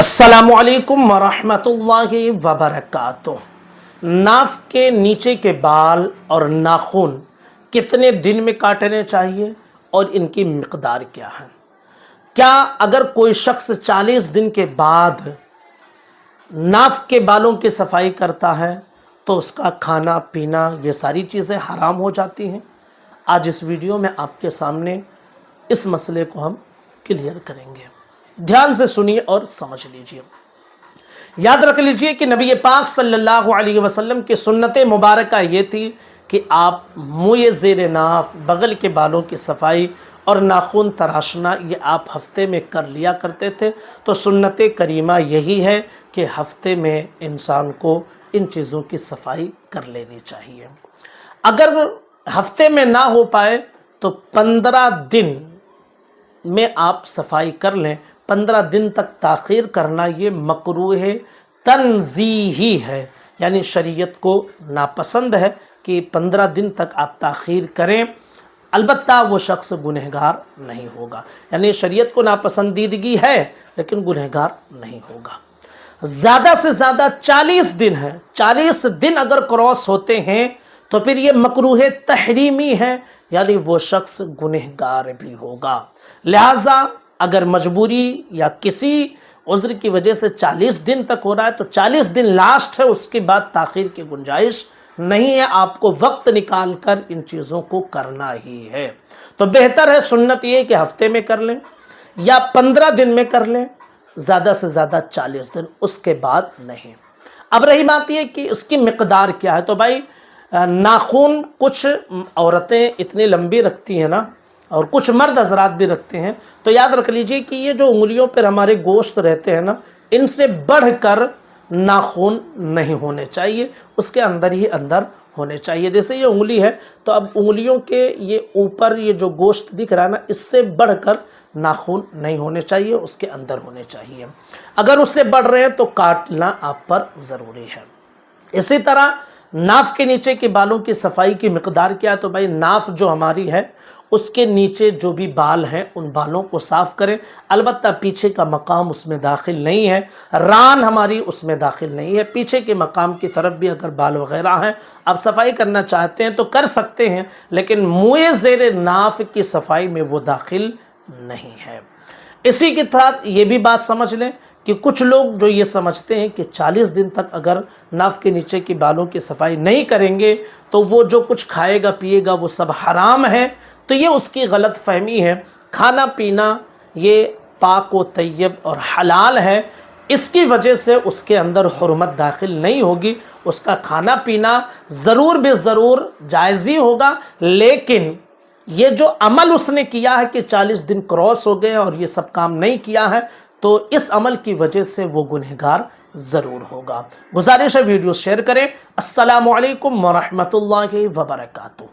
अस्सलामुअलैकुम वरहमतुल्लाहि वबरकातुह। नाफ के नीचे के बाल और नाखून कितने दिन में काटने चाहिए और इनकी मिकदार क्या है? क्या अगर कोई शख्स 40 दिन के बाद नाफ के बालों की सफाई करता है तो उसका खाना पीना ये सारी चीज़ें हराम हो जाती हैं? आज इस वीडियो में आपके सामने इस मसले को हम क्लियर करेंगे। ध्यान से सुनिए और समझ लीजिए। याद रख लीजिए कि नबी पाक सल्लल्लाहु अलैहि वसल्लम की सुन्नत मुबारका ये थी कि आप मुँह ज़ेर नाफ, बगल के बालों की सफाई और नाखून तराशना ये आप हफ्ते में कर लिया करते थे। तो सुन्नत करीमा यही है कि हफ्ते में इंसान को इन चीज़ों की सफाई कर लेनी चाहिए। अगर हफ्ते में ना हो पाए तो 15 दिन में आप सफाई कर लें। 15 दिन तक ताख़ीर करना ये मकरूह तंज़ीही है, यानी शरीयत को नापसंद है कि 15 दिन तक आप ताख़ीर करें। अलबत्ता वो शख्स गुनहगार नहीं होगा, यानी शरीयत को नापसंदीदगी है लेकिन गुनहगार नहीं होगा। ज़्यादा से ज़्यादा 40 दिन है। 40 दिन अगर क्रॉस होते हैं तो फिर ये मकरूह तहरीमी है, यानी वो शख्स गुनहगार भी होगा। लिहाजा अगर मजबूरी या किसी उज़्र की वजह से 40 दिन तक हो रहा है तो 40 दिन लास्ट है, उसके बाद ताख़ीर की गुंजाइश नहीं है। आपको वक्त निकाल कर इन चीज़ों को करना ही है। तो बेहतर है, सुन्नत ये कि हफ्ते में कर लें या 15 दिन में कर लें, ज़्यादा से ज़्यादा 40 दिन, उसके बाद नहीं। अब रही बात ये कि उसकी मिकदार क्या है। तो भाई नाखून कुछ औरतें इतनी लंबी रखती हैं ना, और कुछ मर्द हजरात भी रखते हैं। तो याद रख लीजिए कि ये जो उंगलियों पर हमारे गोश्त रहते हैं ना, इनसे बढ़कर नाखून नहीं होने चाहिए, उसके अंदर ही अंदर होने चाहिए। जैसे ये उंगली है तो अब उंगलियों के ये ऊपर ये जो गोश्त दिख रहा है ना, इससे बढ़कर नाखून नहीं होने चाहिए, उसके अंदर होने चाहिए। अगर उससे बढ़ रहे हैं तो काटना आप पर ज़रूरी है। इसी तरह नाफ के नीचे के बालों की सफाई की मिकदार क्या है। तो भाई नाफ जो हमारी है उसके नीचे जो भी बाल हैं उन बालों को साफ़ करें। अलबत्ता पीछे का मकाम उसमें दाखिल नहीं है, रान हमारी उसमें दाखिल नहीं है। पीछे के मकाम की तरफ भी अगर बाल वगैरह हैं, आप सफाई करना चाहते हैं तो कर सकते हैं, लेकिन मुँह ज़ेर नाफ की सफाई में वो दाखिल नहीं है। इसी के साथ ये भी बात समझ लें कि कुछ लोग जो ये समझते हैं कि 40 दिन तक अगर नाफ के नीचे की बालों की सफाई नहीं करेंगे तो वो जो कुछ खाएगा पिएगा वो सब हराम है, तो ये उसकी गलत फहमी है। खाना पीना ये पाक व तय्यब और हलाल है, इसकी वजह से उसके अंदर हुर्मत दाखिल नहीं होगी। उसका खाना पीना ज़रूर बेज़रूर जायज़ ही होगा, लेकिन ये जो अमल उसने किया है कि 40 दिन क्रॉस हो गए और ये सब काम नहीं किया है, तो इस अमल की वजह से वो गुनहगार ज़रूर होगा। गुजारिश है वीडियो शेयर करें। अस्सलामु अलैकुम वरहमतुल्लाहि वबरकातुह।